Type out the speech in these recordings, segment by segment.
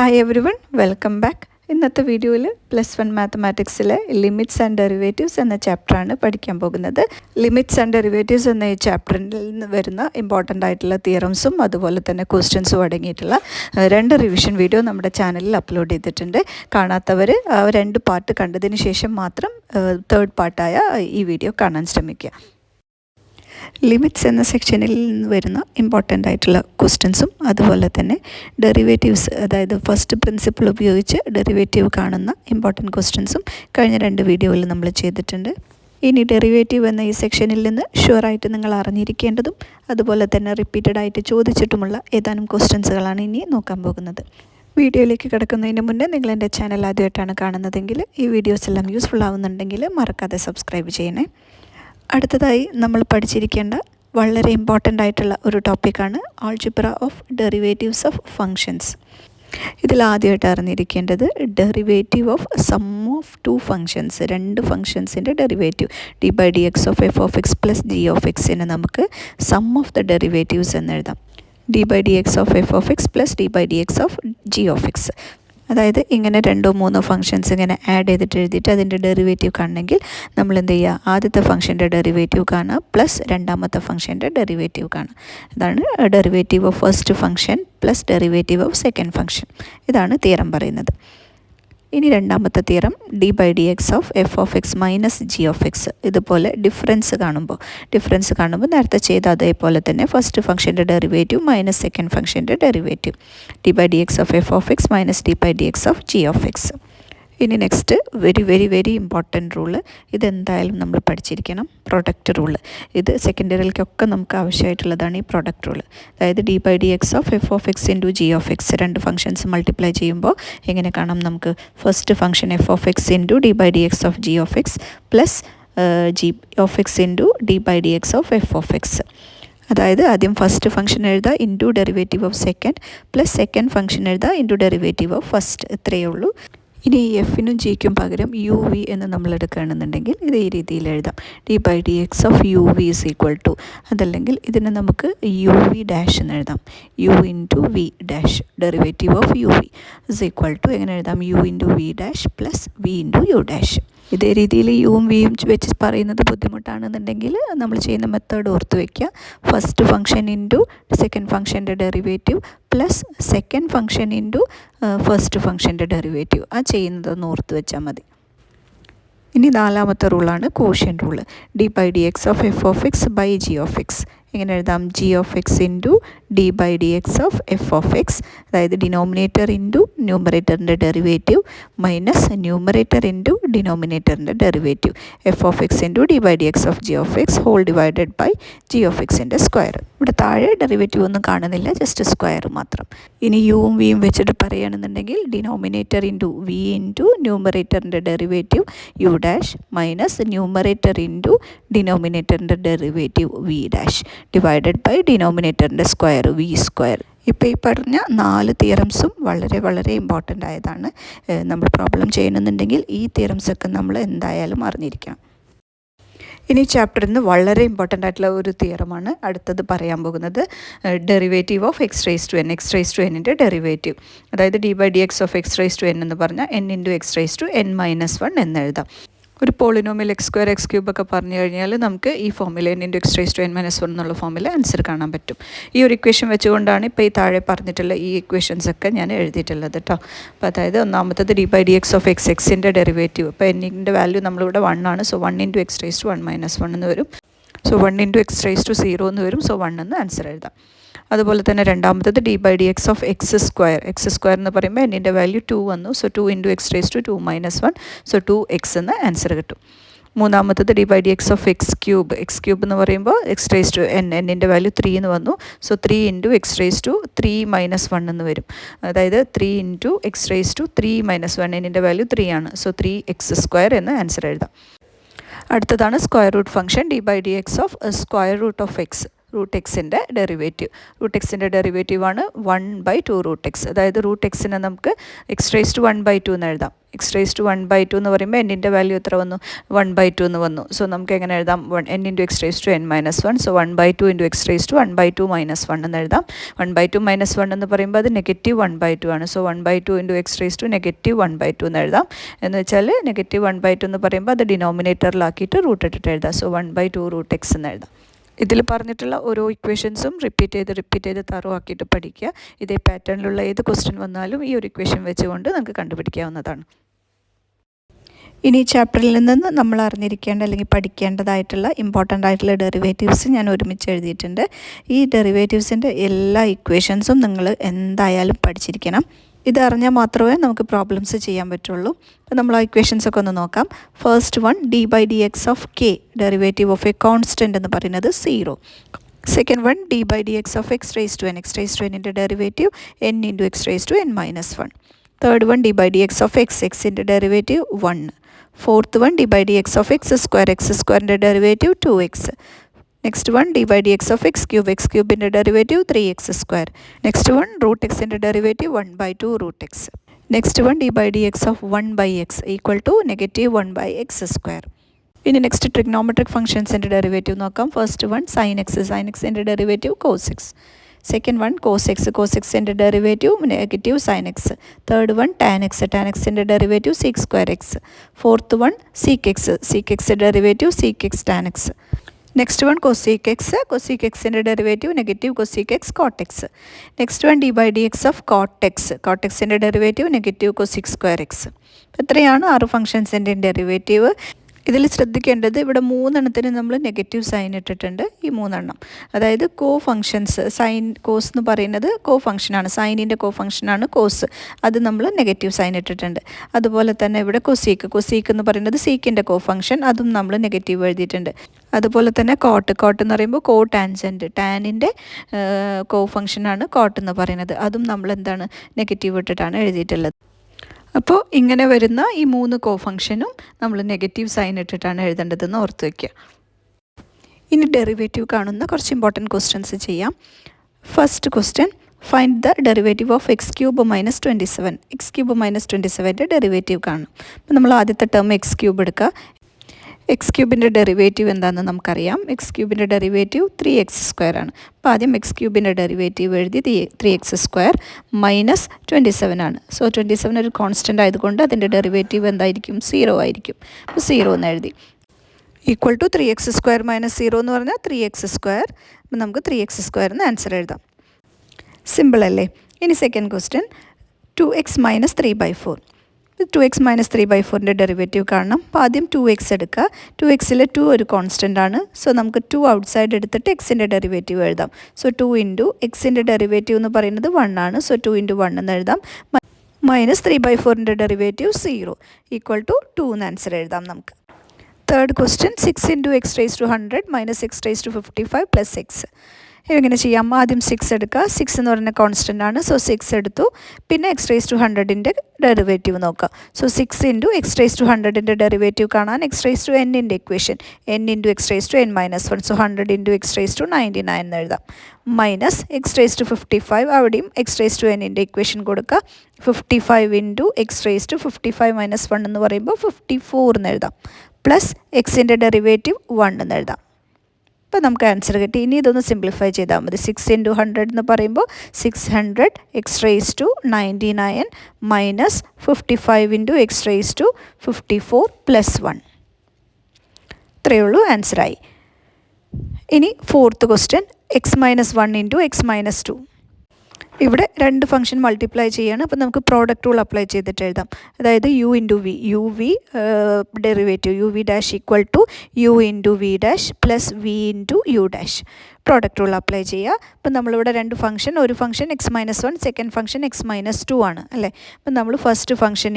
Hi every one, welcome back. ഇന്നത്തെ വീഡിയോയിൽ +1 മാത്തമാറ്റിക്സിലെ limits and derivatives എന്ന ചാപ്റ്ററാണ് പഠിക്കാൻ പോകുന്നത്. ലിമിറ്റ്സ് ആൻഡ് ഡെറിവേറ്റീവ്സ് എന്ന ഈ ചാപ്റ്ററിൽ നിന്ന് വരുന്ന ഇമ്പോർട്ടൻ്റ് ആയിട്ടുള്ള തിയറംസും അതുപോലെ തന്നെ ക്വസ്റ്റ്യൻസും അടങ്ങിയിട്ടുള്ള 2 റിവിഷൻ വീഡിയോ നമ്മുടെ ചാനലിൽ അപ്ലോഡ് ചെയ്തിട്ടുണ്ട്. കാണാത്തവർ 2 പാർട്ട് കണ്ടതിന് ശേഷം മാത്രം 3rd പാർട്ടായ ഈ വീഡിയോ കാണാൻ ശ്രമിക്കുക. ലിമിറ്റ്സ് എന്ന സെക്ഷനിൽ നിന്ന് വരുന്ന ഇമ്പോർട്ടൻ്റ് ആയിട്ടുള്ള ക്വസ്റ്റ്യൻസും അതുപോലെ തന്നെ ഡെറിവേറ്റീവ്സ്, അതായത് ഫസ്റ്റ് പ്രിൻസിപ്പിൾ ഉപയോഗിച്ച് ഡെറിവേറ്റീവ് കാണുന്ന ഇമ്പോർട്ടൻറ്റ് ക്വസ്റ്റ്യൻസും കഴിഞ്ഞ 2 വീഡിയോയിൽ നമ്മൾ ചെയ്തിട്ടുണ്ട്. ഇനി ഡെറിവേറ്റീവ് എന്ന ഈ സെക്ഷനിൽ നിന്ന് ഷുവറായിട്ട് നിങ്ങൾ അറിഞ്ഞിരിക്കേണ്ടതും അതുപോലെ തന്നെ റിപ്പീറ്റഡ് ആയിട്ട് ചോദിച്ചിട്ടുമുള്ള ഏതാനും ക്വസ്റ്റ്യൻസുകളാണ് ഇനി നോക്കാൻ പോകുന്നത്. വീഡിയോയിലേക്ക് കിടക്കുന്നതിന് മുന്നേ നിങ്ങൾ എൻ്റെ ചാനൽ ആദ്യമായിട്ടാണ് കാണുന്നതെങ്കിൽ ഈ വീഡിയോസ് എല്ലാം യൂസ്ഫുൾ ആവുന്നുണ്ടെങ്കിൽ മറക്കാതെ സബ്സ്ക്രൈബ് ചെയ്യണേ. അടുത്തതായി നമ്മൾ പഠിച്ചിരിക്കേണ്ട വളരെ ഇമ്പോർട്ടൻ്റ് ആയിട്ടുള്ള ഒരു ടോപ്പിക്കാണ് algebra of derivatives of functions. ഇതിൽ ആദ്യമായിട്ട് അറിഞ്ഞിരിക്കേണ്ടത് derivative of sum of 2 functions, 2 ഫങ്ഷൻസിൻ്റെ derivative d/dx of f(x) + g of എക്സിനെ നമുക്ക് സം ഓഫ് ദ ഡെറിവേറ്റീവ്സ് എന്ന് എഴുതാം. d/dx of f(x) + d/dx of g of x. അതായത് ഇങ്ങനെ 2-3 ഫങ്ഷൻസ് ഇങ്ങനെ ആഡ് ചെയ്തിട്ട് എഴുതിയിട്ട് അതിൻ്റെ ഡെറിവേറ്റീവ് കാണണമെങ്കിൽ നമ്മൾ എന്ത് ചെയ്യുക, ആദ്യത്തെ ഫംഗ്ഷൻ്റെ ഡെറിവേറ്റീവ് കാണുക പ്ലസ് രണ്ടാമത്തെ ഫംഗ്ഷൻ്റെ ഡെറിവേറ്റീവ് കാണുക. ഇതാണ് derivative of first function plus derivative of second function. ഇതാണ് തിയറം പറയുന്നത്. ഇനി രണ്ടാമത്തെ theorem d/dx of f(x) - g of x. ഇതുപോലെ ഡിഫറൻസ് കാണുമ്പോൾ നേരത്തെ ചെയ്ത അതേപോലെ തന്നെ ഫസ്റ്റ് ഫംഗ്ഷൻ്റെ ഡെറിവേറ്റീവ് മൈനസ് സെക്കൻഡ് ഫംഗ്ഷൻ്റെ derivative d/dx of f(x) - d/dx of g of x. ഇനി നെക്സ്റ്റ് വെരി ഇമ്പോർട്ടൻറ്റ് റൂള്, ഇതെന്തായാലും നമ്മൾ പഠിച്ചിരിക്കണം, പ്രൊഡക്റ്റ് റൂള്. ഇത് സെക്കൻഡറിയിലേക്കൊക്കെ നമുക്ക് ആവശ്യമായിട്ടുള്ളതാണ് ഈ പ്രൊഡക്റ്റ് റൂള്. അതായത് d/dx of f(x) × g of X, 2 functions multiply ചെയ്യുമ്പോൾ എങ്ങനെ കാണാം, നമുക്ക് first function f(x) × d/dx of g of X plus g of X × d/dx of f(x). അതായത് ആദ്യം ഫസ്റ്റ് ഫംഗ്ഷൻ എഴുതുക into derivative of second plus second function എഴുതുക into derivative of first. ഇത്രയേ ഉള്ളൂ. ഇനി എഫിനും ജിക്കും പകരം uv എന്ന് നമ്മൾ എടുക്കുകയാണെന്നുണ്ടെങ്കിൽ ഇത് ഈ രീതിയിൽ എഴുതാം. d/dx of uv is equal to, അതല്ലെങ്കിൽ ഇതിനെ നമുക്ക് uv ഡാഷ് എന്ന് എഴുതാം. u into v dash derivative of uv is equal to എങ്ങനെ എഴുതാം, u into v dash plus v into u dash. ഇതേ രീതിയിൽ യുവും വിയും വെച്ച് പറയുന്നത് ബുദ്ധിമുട്ടാണെന്നുണ്ടെങ്കിൽ നമ്മൾ ചെയ്യുന്ന മെത്തേഡ് ഓർത്ത് വയ്ക്കുക. ഫസ്റ്റ് ഫംഗ്ഷൻ ഇൻറ്റു സെക്കൻഡ് ഫംഗ്ഷൻ്റെ derivative plus second function into first ഫംഗ്ഷൻ്റെ ഡെറിവേറ്റീവ്. ആ ചെയ്യുന്നതൊന്ന് ഓർത്ത് വെച്ചാൽ മതി. ഇനി നാലാമത്തെ റൂളാണ് quotient rule. d/dx of f(x) by g of x. എങ്ങനെ എഴുതാം, g of x into d/dx of f(x), അതായത് ഡിനോമിനേറ്റർ ഇൻറ്റു ന്യൂമറേറ്ററിൻ്റെ ഡെറിവേറ്റീവ് മൈനസ് ന്യൂമറേറ്റർ ഇൻറ്റു ഡിനോമിനേറ്ററിൻ്റെ derivative f(x) into d/dx of g of x whole divided by g of എക്സിൻ്റെ square. ഇവിടെ താഴെ derivative ഒന്നും കാണുന്നില്ല, ജസ്റ്റ് സ്ക്വയർ മാത്രം. ഇനി യുവും വിയും വെച്ചിട്ട് പറയുകയാണെന്നുണ്ടെങ്കിൽ ഡിനോമിനേറ്റർ ഇൻറ്റു വി ഇൻറ്റു ന്യൂമറേറ്ററിൻ്റെ derivative u dash minus numerator into ഡിനോമിനേറ്ററിൻ്റെ derivative v dash divided by ഡിനോമിനേറ്ററിൻ്റെ സ്ക്വയർ വി സ്ക്വയർ. ഇപ്പോൾ ഈ പറഞ്ഞ 4 തിയറംസും വളരെ ഇമ്പോർട്ടൻ്റ് ആയതാണ്. നമ്മൾ പ്രോബ്ലം ചെയ്യണമെന്നുണ്ടെങ്കിൽ ഈ തിയറംസൊക്കെ നമ്മൾ എന്തായാലും അറിഞ്ഞിരിക്കണം. ഇനി ചാപ്റ്ററിൽ നിന്ന് വളരെ ഇമ്പോർട്ടൻ്റ് ആയിട്ടുള്ള ഒരു തിയറമാണ് അടുത്തത് പറയാൻ പോകുന്നത്. Derivative of x⁻n derivative. അതായത് d/dx ഓഫ് x⁻n എന്ന് പറഞ്ഞാൽ n × x⁻n-1 എന്ന് എഴുതാം. ഒരു പോളിനോമിയൽ x² x³ ഒക്കെ പറഞ്ഞു കഴിഞ്ഞാൽ നമുക്ക് ഈ ഫോമിൽ n × x⁻n-1 എന്നുള്ള ഫോമിൽ ആൻസർ കാണാൻ പറ്റും. ഈ ഒരു ഇക്വേഷൻ വെച്ചുകൊണ്ടാണ് ഇപ്പോൾ ഈ താഴെ പറഞ്ഞിട്ടുള്ള ഈ ഇക്വേഷൻസൊക്കെ ഞാൻ എഴുതിയിട്ടുള്ളത് കേട്ടോ. അപ്പോൾ അതായത് ഒന്നാമത്തത് d/dx ഓഫ് x(x)ൻ്റെ ഡെറിവേറ്റീവ്. ഇപ്പോൾ n-ൻ്റെ വാല്യൂ നമ്മളിവിടെ 1 ആണ്. സോ 1 × x⁻1 എന്ന് വരും. സോ 1 × x⁻0 എന്ന് വരും. സോ 1 എന്ന് ആൻസർ എഴുതാം. അതുപോലെ തന്നെ രണ്ടാമത്തത് d/dx ഓഫ് x² എന്ന് പറയുമ്പോൾ n-ൻ്റെ വാല്യൂ 2 വന്നു. സോ 2 × x⁻2 - 1 സോ 2x എന്ന് ആൻസർ കിട്ടും. മൂന്നാമത്തത് d/dx ഓഫ് x³ എന്ന് പറയുമ്പോൾ n-ൻ്റെ വാല്യൂ 3 എന്ന് വന്നു. സോ 3 × x⁻3 - 1 എന്ന് വരും. അതായത് 3 × x⁻3 - 1 n-ൻ്റെ വാല്യൂ 3 ആണ്. സോ 3x² എന്ന് ആൻസർ എഴുതാം. അടുത്തതാണ് square root function d/dx of square root of x. Root എക്സിൻ്റെ ഡെറിവേറ്റീവ്. റൂട്ട് എക്സിൻ്റെ ഡെറിവേറ്റീവാണ് 1/2 റൂട്ട് എക്സ്. അതായത് റൂട്ട് എക്സിനെ നമുക്ക് എക്സ് റേസ് ടു 1/2 എന്ന് എഴുതാം. എക്സ് റേസ് ടു 1/2 എന്ന് പറയുമ്പോൾ എന്നിൻ്റെ വാല്യൂ എത്ര വന്നു? 1/2 എന്ന് വന്നു. സോ നമുക്ക് എങ്ങനെ എഴുതാം? n into x raise to n-1. So 1/2 into x raise to 1/2 - 1 എന്ന് എഴുതാം. 1/2 - 1 എന്ന് പറയുമ്പോൾ അത് -1/2 ആണ്. So 1/2 into x raise to -1/2 എന്ന് എഴുതാം. എന്ന് വെച്ചാൽ -1/2 എന്ന് പറയുമ്പോൾ അത് ഡിനോമിനേറ്ററിലാക്കിയിട്ട് റൂട്ട് ഇട്ടിട്ട് എഴുതാം. സോ 1/2 റൂട്ട് എക്സ് എന്ന് എഴുതാം. ഇതിൽ പറഞ്ഞിട്ടുള്ള ഓരോ ഇക്വേഷൻസും റിപ്പീറ്റ് ചെയ്ത് തറോ ആക്കിയിട്ട് പഠിക്കുക. ഇതേ പാറ്റേണിലുള്ള ഏത് ക്വസ്റ്റ്യൻ വന്നാലും ഈ ഒരു ഇക്വേഷൻ വെച്ചുകൊണ്ട് നമുക്ക് കണ്ടുപിടിക്കാവുന്നതാണ്. ഇനി ചാപ്റ്ററിൽ നിന്ന് നമ്മൾ അറിഞ്ഞിരിക്കേണ്ട അല്ലെങ്കിൽ പഠിക്കേണ്ടതായിട്ടുള്ള ഇമ്പോർട്ടൻ്റ് ആയിട്ടുള്ള ഡെറിവേറ്റീവ്സ് ഞാൻ ഒരുമിച്ച് എഴുതിയിട്ടുണ്ട്. ഈ ഡെറിവേറ്റീവ്സിൻ്റെ എല്ലാ ഇക്വേഷൻസും നിങ്ങൾ എന്തായാലും പഠിച്ചിരിക്കണം. ഇതറിഞ്ഞാൽ മാത്രമേ നമുക്ക് പ്രോബ്ലംസ് ചെയ്യാൻ പറ്റുള്ളൂ. അപ്പോൾ നമ്മൾ ആ ഇക്വേഷൻസ് ഒക്കെ ഒന്ന് നോക്കാം. First one d/dx of k, derivative of a constant എന്ന് പറയുന്നത് 0. Second one d/dx of x raise to n ൻ്റെ derivative n into x raise to n-1. Third one d/dx of എക്സിൻ്റെ derivative 1. Fourth one d/dx of x സ്ക്വയറിൻ്റെ derivative 2x. Next one d/dx of x ക്യൂബിൻ്റെ derivative 3x². Next one root എക്സിൻ്റെ derivative 1/2 root x. Next one d/dx of 1/x equal to -1/x². ഇനി next trigonometric ഫംഗ്ഷൻസിൻ്റെ derivative നോക്കാം. First one sin എക്സിൻ്റെ derivative cos x. Second one cos എക്സിൻ്റെ derivative -sin x. Third one tan എക്സിൻ്റെ derivative sec²x. Fourth one sec x derivative sec x tan x. Next one cosec എക്സിൻ്റെ derivative -cosec x cot x. Next one d/dx of cot എക്സിൻ്റെ derivative -cosec²x. ഇത്രയാണ് 6 ഫംഗ്ഷൻസിൻ്റെ derivative. ഇതിൽ ശ്രദ്ധിക്കേണ്ടത് ഇവിടെ 3 നമ്മൾ negative sign ഇട്ടിട്ടുണ്ട്. ഈ 3 അതായത് കോ ഫങ്ഷൻസ്. സൈൻ കോസ് എന്ന് പറയുന്നത് കോ ഫംഗ്ഷനാണ്, സൈനിൻ്റെ കോ ഫംഗ്ഷനാണ് കോസ്. അത് നമ്മൾ നെഗറ്റീവ് സൈൻ ഇട്ടിട്ടുണ്ട്. അതുപോലെ തന്നെ ഇവിടെ കൊസീക്ക് എന്ന് പറയുന്നത് സീക്കിൻ്റെ കോ ഫംഗ്ഷൻ, അതും നമ്മൾ നെഗറ്റീവ് എഴുതിയിട്ടുണ്ട്. അതുപോലെ തന്നെ കോട്ട് എന്ന് പറയുമ്പോൾ കോ ടാൻജൻറ്റ്, ടാനിൻ്റെ കോ ഫംഗ്ഷനാണ് കോട്ട് എന്ന് പറയുന്നത്, അതും നമ്മൾ എന്താണ് നെഗറ്റീവ് ഇട്ടിട്ടാണ് എഴുതിയിട്ടുള്ളത്. അപ്പോൾ ഇങ്ങനെ വരുന്ന ഈ 3 കോ ഫംഗ്ഷനും നമ്മൾ നെഗറ്റീവ് സൈൻ ഇട്ടിട്ടാണ് എഴുതേണ്ടതെന്ന് ഓർത്ത് വയ്ക്കുക. ഇനി ഡെറിവേറ്റീവ് കാണുന്ന കുറച്ച് ഇമ്പോർട്ടൻറ്റ് ക്വസ്റ്റ്യൻസ് ചെയ്യാം. First question, find the derivative of x³ - 27. x³ - derivative കാണും. അപ്പോൾ നമ്മൾ ആദ്യത്തെ ടേം x³ എടുക്കുക. x³ ഡെറിവേറ്റീവ് എന്താണെന്ന് നമുക്കറിയാം. x³ ഡെറിവേറ്റീവ് 3x² ആണ്. അപ്പോൾ ആദ്യം x³ ഡെറിവേറ്റീവ് എഴുതി 3x² - 27 ആണ്. സോ 27 ഒരു കോൺസ്റ്റൻ്റ് ആയതുകൊണ്ട് അതിൻ്റെ ഡെറിവേറ്റീവ് എന്തായിരിക്കും? 0 ആയിരിക്കും. അപ്പോൾ 0 എന്ന് എഴുതി. ഈക്വൽ ടു 3x² - 0 എന്ന് പറഞ്ഞാൽ 3x². അപ്പോൾ നമുക്ക് 3x² എന്ന് ആൻസർ എഴുതാം. സിമ്പിൾ അല്ലേ? ഇനി second question, 2x - 3/4. 2x - 3/4 derivative കാണണം. അപ്പോൾ ആദ്യം 2x എടുക്കുക. 2xൽ 2 ഒരു കോൺസ്റ്റൻ്റ് ആണ്. സോ നമുക്ക് 2 ഔട്ട്സൈഡ് എടുത്തിട്ട് എക്സിൻ്റെ ഡെറിവേറ്റീവ് എഴുതാം. സോ 2 ഇൻറ്റു എക്സിൻ്റെ ഡെറിവേറ്റീവ് എന്ന് പറയുന്നത് 1 ആണ്. സോ 2 × 1 എന്ന് എഴുതാം. -3/4 ഡെറിവേറ്റീവ് 0 ഈക്വൽ ടു 2 എന്ന് ആൻസർ എഴുതാം നമുക്ക്. Third question, 6 × x⁻100 - x⁻55 + x. ഇങ്ങനെ ചെയ്യാം. ആദ്യം 6 എടുക്കുക. 6 എന്ന് പറയുന്ന കോൺസ്റ്റൻ്റ് ആണ്. സോ 6 എടുത്തു. പിന്നെ x⁻100ൻ്റെ ഡെറിവേറ്റീവ് നോക്കുക. സോ 6 ഇൻറ്റു x⁻100ൻ്റെ ഡെറിവേറ്റീവ് കാണാൻ x⁻n equation n into x⁻n-1. So 100 into x⁻99 എന്ന് എഴുതാം. മൈനസ് x⁻55 അവിടെയും x⁻n ഇക്വേഷൻ കൊടുക്കുക. 55 ഇൻറ്റു x⁻55 - 1 എന്ന് പറയുമ്പോൾ 54 എന്ന് എഴുതാം. പ്ലസ് എക്സിൻ്റെ ഡെറിവേറ്റീവ് 1 എന്ന് എഴുതാം. അപ്പോൾ നമുക്ക് ആൻസർ കിട്ടി. ഇനി ഇതൊന്ന് സിംപ്ലിഫൈ ചെയ്താൽ മതി. 6 × 100 എന്ന് പറയുമ്പോൾ 600 x⁻99 മൈനസ് 55 ഇൻറ്റു x⁻54 + 1. ഇത്രയേ ഉള്ളൂ, ആൻസറായി. ഇനി fourth question, x-1 into x-2. ഇവിടെ 2 ഫംഗ്ഷൻ മൾട്ടിപ്ലൈ ചെയ്യാണ്. അപ്പോൾ നമുക്ക് പ്രോഡക്റ്റ് റൂൾ അപ്ലൈ ചെയ്തിട്ട് എഴുതാം. അതായത് u × v, derivative u v' equal to u × v' plus v × u'. Product rule apply ചെയ്യുക. അപ്പം നമ്മളിവിടെ 2 ഫംഗ്ഷൻ, ഒരു function x-1, second function x-2 ആണ് അല്ലേ. അപ്പം നമ്മൾ first function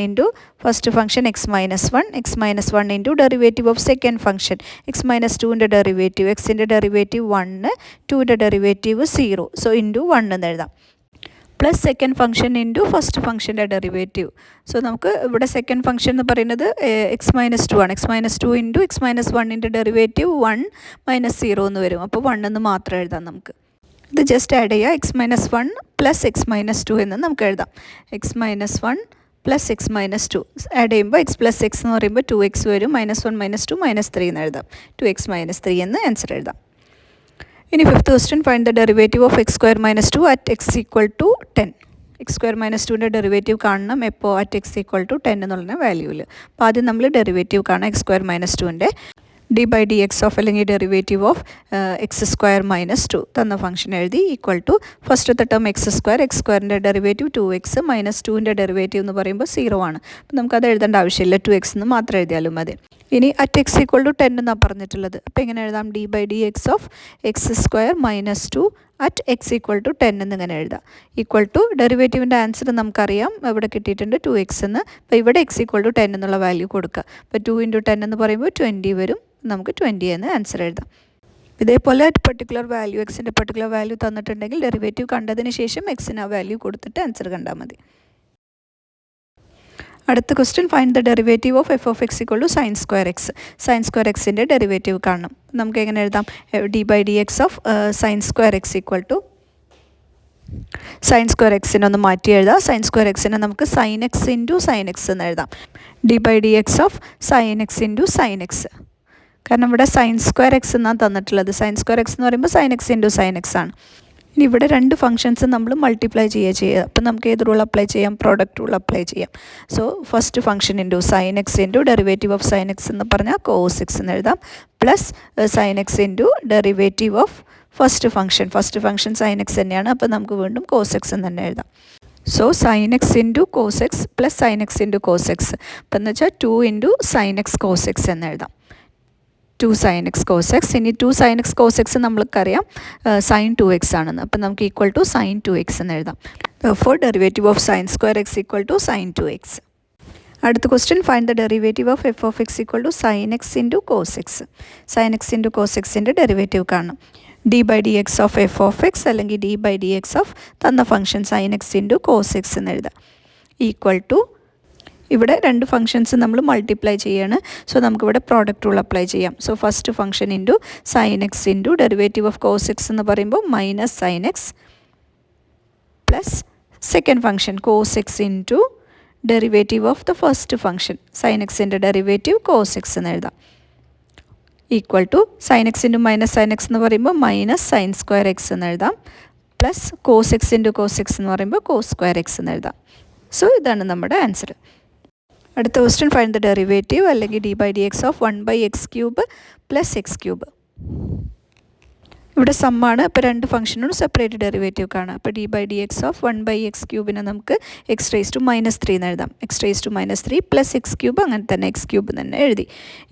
x-1 into derivative of second function x-2ൻ്റെ ഡെറിവേറ്റീവ്, എക്സിൻ്റെ ഡെറിവേറ്റീവ് 1, 2ൻ്റെ ഡെറിവേറ്റീവ് 0. സോ ഇൻറ്റു 1 എന്ന് എഴുതാം. Plus second function into first ഫംഗ്ഷൻ്റെ ഡെറിവേറ്റീവ്. സോ നമുക്ക് ഇവിടെ സെക്കൻഡ് ഫംഗ്ഷൻ എന്ന് പറയുന്നത് x-2 ആണ്. x-2 ഇൻറ്റു x-1ൻ്റെ ഡെറിവേറ്റീവ് 1 - 0 എന്ന് വരും. അപ്പോൾ 1 എന്ന് മാത്രം എഴുതാം നമുക്ക്. ഇത് ജസ്റ്റ് ആഡ് ചെയ്യുക. x-1 പ്ലസ് x-2 എന്ന് നമുക്ക് എഴുതാം. x-1 പ്ലസ് x-2 ആഡ് ചെയ്യുമ്പോൾ x പ്ലസ് x എന്ന് പറയുമ്പോൾ 2x വരും. -1 -2 -3 എന്ന് എഴുതാം. 2x - 3 എന്ന് ആൻസർ എഴുതാം. ഇനി fifth question, find the derivative of x² - 2 at x = 10. x² - 2ൻ്റെ ഡെറിവേറ്റീവ് കാണണം എപ്പോൾ? അറ്റ് x = 10 എന്നുള്ള വാല്യൂവിൽ. അപ്പോൾ ആദ്യം നമ്മൾ ഡെറിവേറ്റീവ് കാണാം x² - 2ൻ്റെ. d/dx ഓഫ് അല്ലെങ്കിൽ ഡെറിവേറ്റീവ് ഓഫ് x² - 2 തന്ന ഫംഗ്ഷൻ എഴുതി ഈക്വൽ ടു ഫസ്റ്റത്തെ ടേം x²ൻ്റെ ഡെറിവേറ്റീവ് 2x -2ൻ്റെ ഡെറിവേറ്റീവ് എന്ന് പറയുമ്പോൾ 0 ആണ്. അപ്പോൾ നമുക്കത് എഴുതേണ്ട ആവശ്യമില്ല, 2x എന്ന് മാത്രം എഴുതിയാലും മതി. ഇനി അറ്റ് x = 10 എന്നാണ് പറഞ്ഞിട്ടുള്ളത്. അപ്പോൾ എങ്ങനെ എഴുതാം? d/dx of x² - 2 at x = 10 എന്നിങ്ങനെ എഴുതാം. ഈക്വൽ ടു ഡെറിവേറ്റീവിൻ്റെ ആൻസർ നമുക്കറിയാം, ഇവിടെ കിട്ടിയിട്ടുണ്ട് 2x എന്ന്. അപ്പോൾ ഇവിടെ x = 10 എന്നുള്ള വാല്യൂ കൊടുക്കുക. അപ്പോൾ 2 × 10 എന്ന് പറയുമ്പോൾ 20 വരും. നമുക്ക് 20 എന്ന് ആൻസർ എഴുതാം. ഇതേപോലെ പർട്ടിക്കുലർ വാല്യൂ, എക്സിൻ്റെ പർട്ടിക്കുലർ വാല്യൂ തന്നിട്ടുണ്ടെങ്കിൽ ഡെറിവേറ്റീവ് കണ്ടതിന് ശേഷം എക്സിന് ആ വാല്യൂ കൊടുത്തിട്ട് ആൻസർ കണ്ടാൽ മതി. അടുത്ത question, find the derivative of f(x) = sin²x. sin²xൻ്റെ ഡെറിവേറ്റീവ് കാണണം. നമുക്ക് എങ്ങനെ എഴുതാം? d/dx ഓഫ് sin²x = sin²xനെ ഒന്ന് മാറ്റി എഴുതാം. sin²xനെ നമുക്ക് sin x × sin x എന്ന് എഴുതാം. d/dx of sin x × sin x. കാരണം ഇവിടെ sin²x എന്നാണ് തന്നിട്ടുള്ളത്. sin²x എന്ന് പറയുമ്പോൾ sin x × sin x ആണ്. ഇനി ഇവിടെ രണ്ട് ഫംഗ്ഷൻസ് നമ്മൾ മൾട്ടിപ്ലൈ ചെയ്യുക. അപ്പോൾ നമുക്ക് ഏത് റൂൾ അപ്ലൈ ചെയ്യാം? പ്രോഡക്റ്റ് റൂൾ അപ്ലൈ ചെയ്യാം. So first function into sin x into derivative of sin x എന്ന് പറഞ്ഞാൽ cos x എന്ന് എഴുതാം. Plus sin x into derivative of first function sin x തന്നെയാണ്. അപ്പോൾ നമുക്ക് വീണ്ടും cos x എന്ന് തന്നെ എഴുതാം. So sin x into cos x plus sin x into cos x. അപ്പോൾ എന്ന് വെച്ചാൽ 2 into sin x cos x എന്ന് എഴുതാം. 2 sin x cos x. ഇനി 2 sin x cos x നമ്മൾക്കറിയാം sin 2x ആണെന്ന്. അപ്പം നമുക്ക് ഈക്വൽ ടു sin 2x എന്ന് എഴുതാം. For derivative of sin² x = sin 2x. അടുത്ത question, find the derivative of f(x) = sin x × cos x. sin x × cos xൻ്റെ derivative കാണണം. d/dx of f(x) അല്ലെങ്കിൽ d/dx of തന്ന function sin x × cos x എന്ന് എഴുതാം. Equal to ഇവിടെ രണ്ട് functions നമ്മൾ multiply ചെയ്യാണ്. സോ നമുക്കിവിടെ പ്രോഡക്റ്റ് റൂൾ അപ്ലൈ ചെയ്യാം. So first function into sin x into derivative of cos x എന്ന് പറയുമ്പോൾ -sin x plus second function cos x into derivative of the first function sin xൻ്റെ derivative cos x എന്ന് എഴുതാം. Equal to sin x into -sin x എന്ന് പറയുമ്പോൾ -sin²x എന്ന് എഴുതാം. Plus cos x into cos x എന്ന് പറയുമ്പോൾ cos²x എന്ന് എഴുതാം. സോ ഇതാണ് നമ്മുടെ ആൻസർ. അടുത്ത ക്വസ്റ്റ്യൻ, ഫൈൻഡ് ദ ഡെറിവേറ്റീവ് അല്ലെങ്കിൽ d/dx of 1/x³ plus x³. ഇവിടെ സമ്മാണ്. അപ്പോൾ രണ്ട് ഫംഗ്ഷനോട് സെപ്പറേറ്റ് ഡെറിവേറ്റീവ് കാണാം. അപ്പോൾ d/dx ഓഫ് 1/x³ നമുക്ക് x⁻³ എന്ന് എഴുതാം. x⁻³ പ്ലസ് x³ അങ്ങനെ തന്നെ x³ തന്നെ എഴുതി.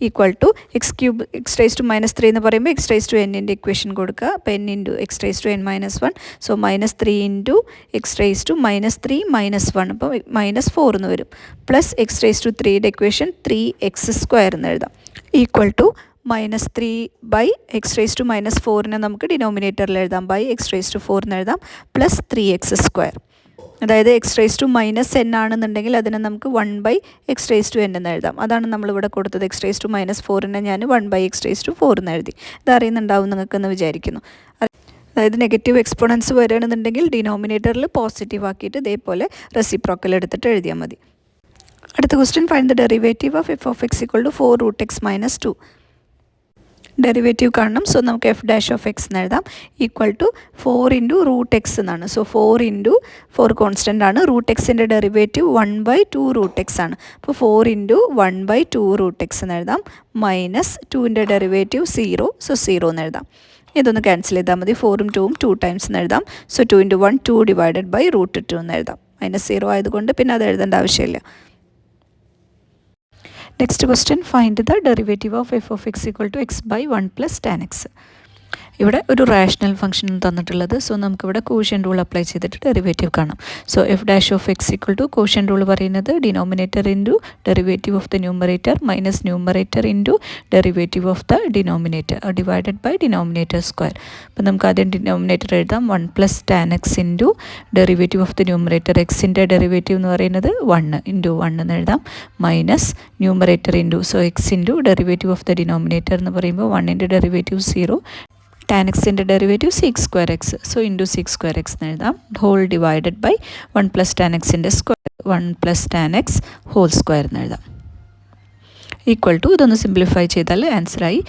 ഈക്വൽ ടു x⁻³ എന്ന് പറയുമ്പോൾ x⁻n ഇക്വേഷൻ കൊടുക്കുക. അപ്പോൾ n × x⁻n-1. So -3 × x⁻³ -1. അപ്പോൾ -4 എന്ന് വരും. പ്ലസ് x⁻³ ഇക്വേഷൻ 3x² എന്ന് എഴുതാം. ഈക്വൽ ടു -3/x⁻⁻4നെ നമുക്ക് ഡിനോമിനേറ്ററിൽ എഴുതാം. x⁻⁴ എന്ന് എഴുതാം. Plus 3x². അതായത് x⁻n ആണെന്നുണ്ടെങ്കിൽ അതിനെ നമുക്ക് 1/x⁻n എന്ന് എഴുതാം. അതാണ് നമ്മളിവിടെ കൊടുത്തത്. x⁻⁻4നെ ഞാൻ 1/x⁴ എന്ന് എഴുതി. ഇതറിയുന്നുണ്ടാവും നിങ്ങൾക്കെന്ന് വിചാരിക്കുന്നു. അതായത് നെഗറ്റീവ് എക്സ്പോണൻസ് വരികയാണെന്നുണ്ടെങ്കിൽ ഡിനോമിനേറ്ററിൽ പോസിറ്റീവ് ആക്കിയിട്ട് ഇതേപോലെ റെസിപ്രോക്കൽ എടുത്തിട്ട് എഴുതിയാൽ മതി. അടുത്ത question, find the derivative of f(x) = 4√x - 2. Derivative കാണണം. സോ നമുക്ക് f'(x) എന്ന് എഴുതാം. ഈക്വൽ ടു 4 × √x എന്നാണ്. സോ 4 × 4 കോൺസ്റ്റൻ്റ് ആണ്. √xൻ്റെ ഡെറിവേറ്റീവ് 1/2√x ആണ്. അപ്പോൾ 4 × 1/2√x എന്ന് എഴുതാം. -2ൻ്റെ ഡെറിവേറ്റീവ് 0. സോ 0 എന്ന് എഴുതാം. ഇതൊന്ന് ക്യാൻസൽ ചെയ്താൽ മതി. 4ഉം 2ഉം 2 ടൈംസ് എന്ന് എഴുതാം. സോ 2 × 1 2 /√2 എന്ന് എഴുതാം. -0 ആയതുകൊണ്ട് പിന്നെ അത് എഴുതേണ്ട ആവശ്യമില്ല. Next question, find the derivative of f(x) = x/1 + tan x. ഇവിടെ ഒരു റാഷണൽ ഫംഗ്ഷൻ തന്നിട്ടുള്ളത്. സോ നമുക്കിവിടെ കോഷ്യൻ റൂൾ അപ്ലൈ ചെയ്തിട്ട് ഡെറിവേറ്റീവ് കാണാം. So f dash of x equal to quotient rule പറയുന്നത് denominator into derivative of the numerator minus numerator into derivative of the denominator divided by denominator square. അപ്പോൾ നമുക്ക് ആദ്യം denominator എഴുതാം. 1 plus tan x into derivative of the numerator എക്സിൻ്റെ derivative എന്ന് പറയുന്നത് 1 into 1 എന്ന് എഴുതാം minus numerator into so x into derivative of the denominator എന്ന് പറയുമ്പോൾ 1ൻ്റെ ഡെറിവേറ്റീവ് 0 tan xൻ്റെ derivative sec square x so into sec square x എന്ന് എഴുതാം whole divided by 1 plus tan എക്സിൻ്റെ square 1 plus tan x whole square എന്ന് എഴുതാം equal to ഇതൊന്ന് സിംപ്ലിഫൈ ചെയ്താൽ ആൻസറായി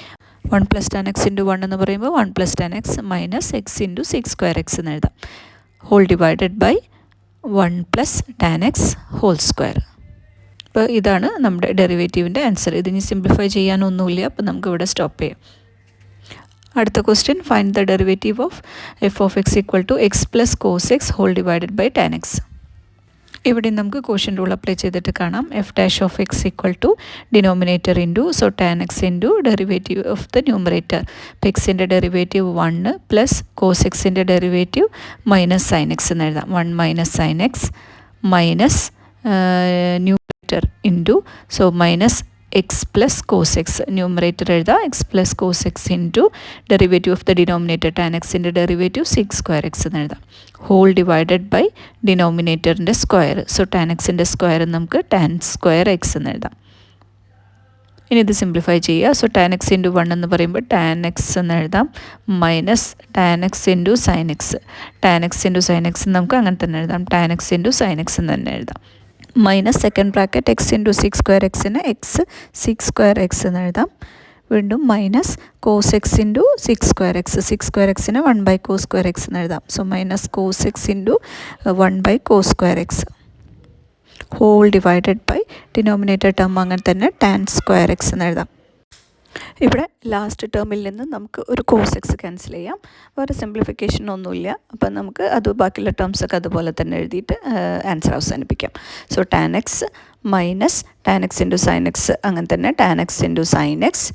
1 പ്ലസ് ടാൻ എക്സ് ഇൻറ്റു 1 എന്ന് പറയുമ്പോൾ 1 plus tan X minus x into sec square x എന്ന് എഴുതാം whole divided by 1 plus tan x whole square. അപ്പോൾ ഇതാണ് നമ്മുടെ ഡെറിവേറ്റീവിൻ്റെ ആൻസർ. ഇതിന് സിംപ്ലിഫൈ ചെയ്യാനൊന്നുമില്ല. അപ്പോൾ നമുക്ക് ഇവിടെ സ്റ്റോപ്പ് ചെയ്യാം. അടുത്ത question find the derivative of f of x equal to x plus cos x whole divided by tan x. ഇവിടെ നമുക്ക് കോഷ്യൻ റൂൾ അപ്ലൈ ചെയ്തിട്ട് കാണാം. F dash of x equal to denominator into so tan x into derivative of the numerator. ഇപ്പോൾ എക്സിൻ്റെ derivative 1 plus cos എക്സിൻ്റെ derivative minus sine x എന്ന് എഴുതാം 1 minus sine x minus numerator into so minus x plus cos x numerator എഴുതാം x plus cos x into derivative of the denominator tan എക്സിൻ്റെ derivative sec square x എന്ന് എഴുതാം whole divided by ഡിനോമിനേറ്ററിൻ്റെ square so tan എക്സിൻ്റെ square നമുക്ക് tan square x എന്ന് എഴുതാം. ഇനി ഇത് സിംപ്ലിഫൈ ചെയ്യുക. സോ ടാൻ എക്സ് ഇൻറ്റു 1 എന്ന് പറയുമ്പോൾ ടാൻ എക്സ് എന്ന് എഴുതാം minus tan x into sine x tan x into sine x നമുക്ക് അങ്ങനെ തന്നെ എഴുതാം tan x into sine x എന്ന് തന്നെ എഴുതാം minus second bracket x into sec square എക്സിന് എക്സ് സീക്ക് സ്ക്വയർ എക്സ് എന്ന് എഴുതാം വീണ്ടും minus cos x into sec square എക്സിന് 1 ബൈ കോസ് സ്ക്വയർ എക്സ് എന്ന് എഴുതാം so minus cos x into 1 by cos square x whole divided by denominator term അങ്ങനെ തന്നെ tan square x എന്ന് എഴുതാം. ഇവിടെ ലാസ്റ്റ് ടേമിൽ നിന്ന് നമുക്ക് ഒരു കോസ് എക്സ് ക്യാൻസൽ ചെയ്യാം. വേറെ സിംപ്ലിഫിക്കേഷൻ ഒന്നുമില്ല. അപ്പം നമുക്ക് അത് ബാക്കിയുള്ള ടേംസൊക്കെ അതുപോലെ തന്നെ എഴുതിയിട്ട് ആൻസർ അവസാനിപ്പിക്കാം. So tan X minus tan x into sine X അങ്ങനെ തന്നെ tan x into sine x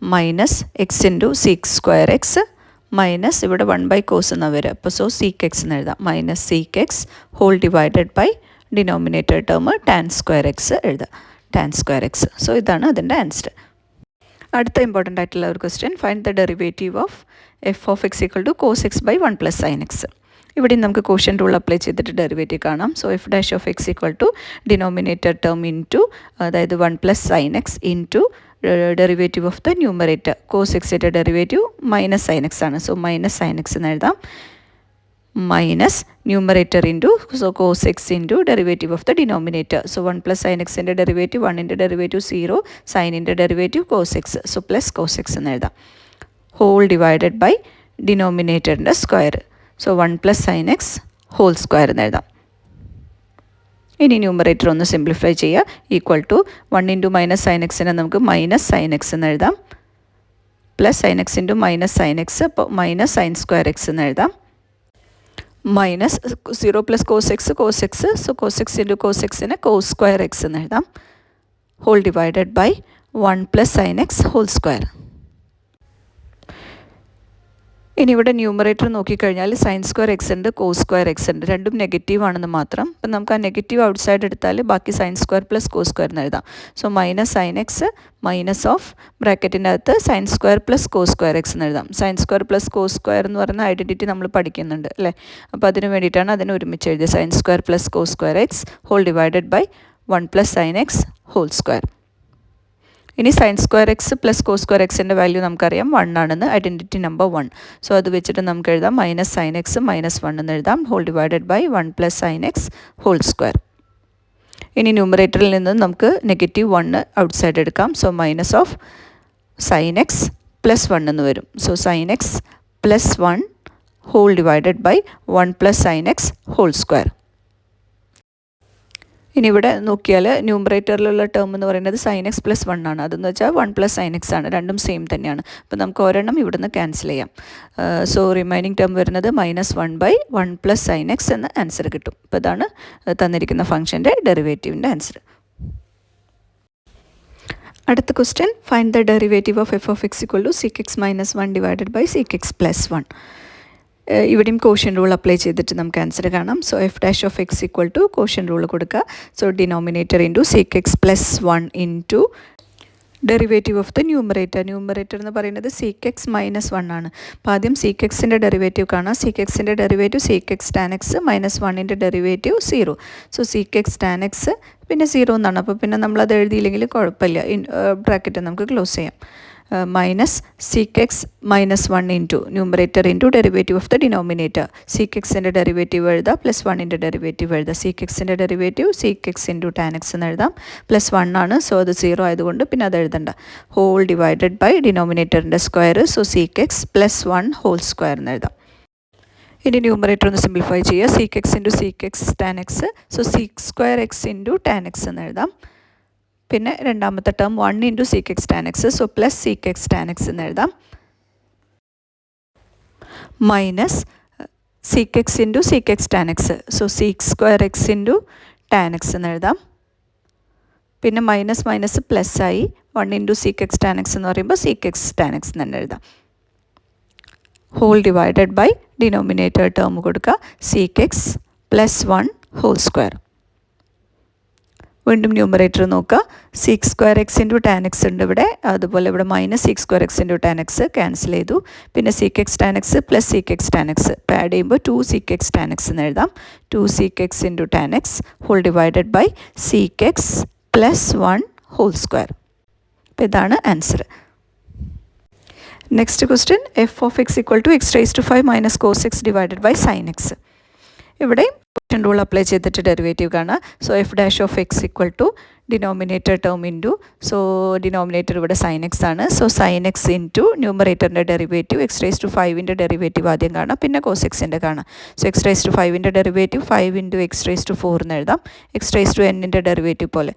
minus x into sec square X minus ഇവിടെ 1 ബൈ കോസ് എന്നാണ് വരിക അപ്പോൾ സോ സീക്ക് എക്സ് എന്ന് എഴുതാം minus sec x whole divided by denominator term tan square x എഴുതാം tan square x. So ഇതാണ് അതിൻ്റെ answer. അടുത്ത ഇമ്പോർട്ടൻ്റ് ആയിട്ടുള്ള ഒരു question find the derivative of f of x equal to cos x by 1 plus sine x. ഇവിടെ നമുക്ക് quotient rule apply ചെയ്തിട്ട് derivative കാണാം. So f dash of x equal to denominator term into അതായത് 1 plus sine x into derivative of the numerator cos എക്സിൻ്റെ derivative minus sine x ആണ് so minus sine x എന്ന് എഴുതാം minus numerator into so cos x into derivative of the denominator so 1 plus sine എക്സിൻ്റെ derivative 1ൻ്റെ derivative 0 സൈനിൻ്റെ derivative cos x so plus cos x എന്ന് എഴുതാം whole divided by ഡിനോമിനേറ്ററിൻ്റെ square so 1 plus sine x whole square എന്ന് എഴുതാം. ഇനി numerator ഒന്ന് സിംപ്ലിഫൈ ചെയ്യുക equal to 1 into minus sign എക്സിനെ നമുക്ക് മൈനസ് സൈൻ എക്സ് എന്ന് എഴുതാം plus sine x into minus sine x അപ്പോൾ മൈനസ് സൈൻ സ്ക്വയർ എക്സ് എന്ന് എഴുതാം minus 0 plus cos x so cos x into cos എക്സിന് കോസ് സ്ക്വയർ എക്സ് എന്ന് എഴുതാം whole divided by 1 plus sine x whole square. ഇനി ഇവിടെ numerator നോക്കിക്കഴിഞ്ഞാൽ sine square x ഉണ്ട് കോസ് സ്ക്വയർ എക്സ് ഉണ്ട് രണ്ടും നെഗറ്റീവ് ആണെന്ന് മാത്രം. അപ്പം നമുക്ക് ആ നെഗറ്റീവ് ഔട്ട് സൈഡ് എടുത്താൽ ബാക്കി sine square plus cos square എന്ന് എഴുതാം so minus sine x minus of ബ്രാക്കറ്റിൻ്റെ അകത്ത് sine square plus cos square x എന്ന് എഴുതാം. Sine square plus cos square എന്ന് പറയുന്ന ഐഡൻറ്റിറ്റി നമ്മൾ പഠിക്കുന്നുണ്ട് അല്ലേ അപ്പോൾ അതിന് വേണ്ടിയിട്ടാണ് അതിന് ഒരുമിച്ച് എഴുതിയത് sine square plus cos square x whole divided by 1 plus sine x whole square. ഇനി sine square x plus cos square എക്സിൻ്റെ വാല്യൂ നമുക്കറിയാം 1 ആണെന്ന് ഐഡൻറ്റിറ്റി നമ്പർ 1 സോ അത് വെച്ചിട്ട് നമുക്ക് എഴുതാം മൈനസ് സൈൻ എക്സ് മൈനസ് 1 എന്ന് എഴുതാം whole divided by 1 plus sine x whole square. ഇനി ന്യൂമറേറ്ററിൽ നിന്ന് നമുക്ക് നെഗറ്റീവ് 1 ഔട്ട് സൈഡ് എടുക്കാം so minus of sine x plus 1 എന്ന് വരും so sine x plus 1 whole divided by 1 plus sine x whole square. ഇനി ഇവിടെ നോക്കിയാൽ ന്യൂമറേറ്ററിലുള്ള ടേം എന്ന് പറയുന്നത് സൈൻ എക്സ് പ്ലസ് 1 ആണ് അതെന്ന് വെച്ചാൽ 1 പ്ലസ് സൈൻ എക്സ് ആണ് രണ്ടും സെയിം തന്നെയാണ് അപ്പോൾ നമുക്ക് ഒരെണ്ണം ഇവിടുന്ന് ക്യാൻസൽ ചെയ്യാം സോ റിമൈനിങ് ടേം വരുന്നത് minus 1 by 1 plus sine x എന്ന ആൻസർ കിട്ടും. അപ്പോൾ ഇതാണ് തന്നിരിക്കുന്ന ഫംഗ്ഷൻ്റെ ഡെറിവേറ്റീവിൻ്റെ ആൻസർ. അടുത്ത question, find the derivative of f of x equal to sec x minus 1 divided by sec x plus 1. ഇവിടെയും കോഷ്യൻ റൂൾ അപ്ലൈ ചെയ്തിട്ട് നമുക്ക് ആൻസർ കാണാം. So f dash of x equal to quotient rule കൊടുക്കുക. So denominator into sec x plus 1 into derivative of the numerator എന്ന് പറയുന്നത് sec x minus 1 ആണ്. അപ്പോൾ ആദ്യം sec xൻ്റെ ഡെറിവേറ്റീവ് കാണാം. sec xൻ്റെ derivative sec x tan x minus 1ൻ്റെ derivative 0. So sec x tan x പിന്നെ 0 എന്നാണ്. അപ്പോൾ പിന്നെ നമ്മളത് എഴുതിയില്ലെങ്കിൽ കുഴപ്പമില്ല, ബ്രാക്കറ്റ് നമുക്ക് ക്ലോസ് ചെയ്യാം. Minus sec x minus 1 into numerator into derivative of the denominator. sec xൻ്റെ ഡെറിവേറ്റീവ് എഴുതാം, പ്ലസ് 1ൻ്റെ ഡെറിവേറ്റീവ് എഴുതാം. sec xൻ്റെ derivative sec x into tan x എന്ന് എഴുതാം. പ്ലസ് 1 ആണ്, സോ അത് 0 ആയതുകൊണ്ട് പിന്നെ അത് എഴുതണ്ട. ഹോൾ ഡിവൈഡഡ് ബൈ ഡിനോമിനേറ്ററിൻ്റെ square, so sec x plus 1 whole square എന്ന് എഴുതാം. ഇനി ന്യൂമറേറ്റർ ഒന്ന് സിംപ്ലിഫൈ ചെയ്യുക. sec x into sec x tan x, so sec square x into tan x എന്ന് എഴുതാം. പിന്നെ രണ്ടാമത്തെ term 1 into sec x tan x, so plus sec x tan x എന്ന് എഴുതാം. Minus sec x into sec x tan x, so sec square x into tan x എന്ന് എഴുതാം. പിന്നെ minus minus plus ആയി, 1 into sec x tan x എന്ന് പറയുമ്പോൾ sec x tan x എന്ന് തന്നെ എഴുതാം. Whole divided by denominator term കൊടുക്കുക, sec x plus 1 whole square. വീണ്ടും ന്യൂമറേറ്റർ നോക്കുക. sec square x into tan x ഉണ്ട് ഇവിടെ, അതുപോലെ ഇവിടെ minus sec square x into tan x cancel ചെയ്തു. പിന്നെ sec x tan x plus sec x tan x add ചെയ്യുമ്പോൾ 2 sec x tan x എന്ന് എഴുതാം. 2 sec x into tan x whole divided by sec x plus 1 whole square. അപ്പോൾ ഇതാണ് answer. Next question, f of x equal to x raise to 5 minus cos x divided by sine x. ഇവിടെ quotient rule apply ചെയ്തിട്ട് derivative കാണാം. So f dash of x equal to denominator term into, so denominator ഇവിടെ sine x ആണ്. So sine x into ന്യൂമറേറ്ററിൻ്റെ derivative x raise to 5ൻ്റെ derivative ആദ്യം കാണാം, പിന്നെ കോസ് എക്സിൻ്റെ കാണാം. സോ എക്സ് റേസ് ടു 5ൻ്റെ derivative 5 into x raise to 4 എന്ന് എഴുതാം. എക്സ് റേസ് ടു എന്നിൻ്റെ ഡെറിവേറ്റീവ് പോലെ.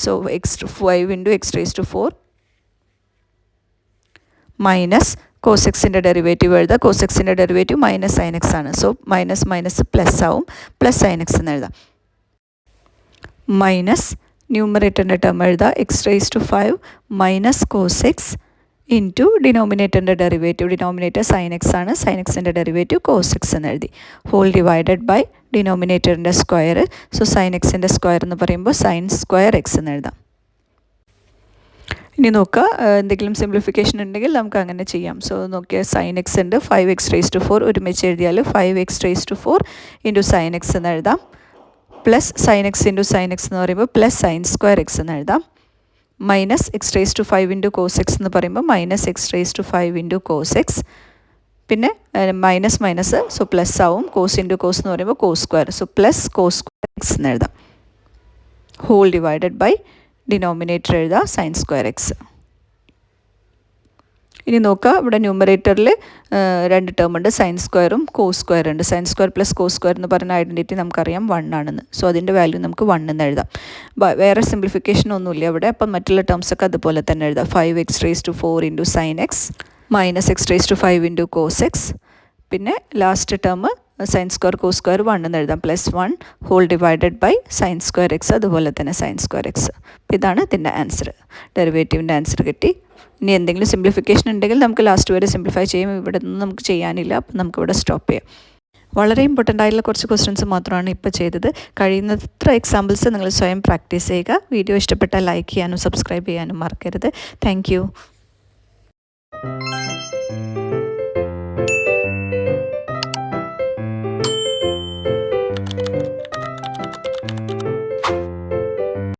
So 5 into x raise to 4 minus cos എക്സിൻ്റെ ഡെറിവേറ്റീവ് എഴുതാം. കോസ് എക്സിൻ്റെ ഡെറിവേറ്റീവ് മൈനസ് സൈൻ എക്സ് ആണ്. സോ മൈനസ് മൈനസ് പ്ലസ് ആവും, പ്ലസ് സൈൻ എക്സ് എന്ന് എഴുതാം. മൈനസ് ന്യൂമറേറ്ററിൻ്റെ ടേം എഴുതാം, x raise to 5 minus cos x into ഡിനോമിനേറ്ററിൻ്റെ ഡെറിവേറ്റീവ്, ഡിനോമിനേറ്റർ സൈൻ എക്സ് ആണ്, സൈൻ എക്സിൻ്റെ ഡെറിവേറ്റീവ് കോസ് എക്സ് എന്ന് എഴുതി. ഹോൾ ഡിവൈഡഡ് ബൈ ഡിനോമിനേറ്ററിൻ്റെ സ്ക്വയർ, സോ സൈൻ എക്സിൻ്റെ സ്ക്വയർ എന്ന് പറയുമ്പോൾ സൈൻ സ്ക്വയർ എക്സ് എന്ന് എഴുതാം. ഇനി നോക്കുക, എന്തെങ്കിലും സിംപ്ലിഫിക്കേഷൻ ഉണ്ടെങ്കിൽ നമുക്ക് അങ്ങനെ ചെയ്യാം. സോ നോക്കിയാൽ സൈൻ എക്സ് ഉണ്ട്, 5x റേസ് ടു 4 ഒരുമിച്ച് എഴുതിയാൽ 5x raise to 4 into sine x എന്ന് എഴുതാം. Plus sine x into sine x എന്ന് പറയുമ്പോൾ പ്ലസ് സൈൻ സ്ക്വയർ എക്സ് എന്ന് എഴുതാം. Minus x raise to 5 into cos x എന്ന് പറയുമ്പോൾ minus x raise to 5 into cos x. പിന്നെ മൈനസ് മൈനസ്, സോ പ്ലസ് ആവും. കോസ് ഇൻറ്റു കോസ് എന്ന് പറയുമ്പോൾ cos square, so plus cos square x എന്ന് എഴുതാം. ഹോൾ ഡിവൈഡഡ് ബൈ ഡിനോമിനേറ്റർ എഴുതാം sine square x. ഇനി നോക്കുക, ഇവിടെ ന്യൂമറേറ്ററിൽ 2 ടേം ഉണ്ട്, സൈൻ സ്ക്വയറും കോസ് സ്ക്വയർ ഉണ്ട്. Sine square plus cos square എന്ന് പറയുന്ന ഐഡൻറ്റിറ്റി നമുക്കറിയാം 1 ആണെന്ന്. സോ അതിൻ്റെ വാല്യൂ നമുക്ക് 1 എന്ന് എഴുതാം. വേറെ സിംപ്ലിഫിക്കേഷൻ ഒന്നുമില്ല ഇവിടെ. അപ്പം മറ്റുള്ള ടേംസൊക്കെ അതുപോലെ തന്നെ എഴുതാം. 5x raise to 4 into sine x minus x raise to 5 into cos x. പിന്നെ last term sine square cos square 1 എന്ന് എഴുതാം, plus 1 whole divided by sine square x, അതുപോലെ തന്നെ സൈൻ സ്ക്വയർ എക്സ്. അപ്പോൾ ഇതാണ് ഇതിൻ്റെ ആൻസർ. ഡെറിവേറ്റീവിൻ്റെ ആൻസർ കിട്ടി. ഇനി എന്തെങ്കിലും സിംപ്ലിഫിക്കേഷൻ ഉണ്ടെങ്കിൽ നമുക്ക് ലാസ്റ്റ് വരെ സിംപ്ലിഫൈ ചെയ്യും. ഇവിടെ ഒന്നും നമുക്ക് ചെയ്യാനില്ല, അപ്പം നമുക്കിവിടെ സ്റ്റോപ്പ് ചെയ്യാം. വളരെ ഇമ്പോർട്ടൻ്റ് ആയിട്ടുള്ള കുറച്ച് ക്വസ്റ്റ്യൻസ് മാത്രമാണ് ഇപ്പോൾ ചെയ്തത്. കഴിയുന്നത്ര എക്സാമ്പിൾസ് നിങ്ങൾ സ്വയം പ്രാക്ടീസ് ചെയ്യുക. വീഡിയോ ഇഷ്ടപ്പെട്ടാൽ ലൈക്ക് ചെയ്യാനും സബ്സ്ക്രൈബ് ചെയ്യാനും മറക്കരുത്. താങ്ക്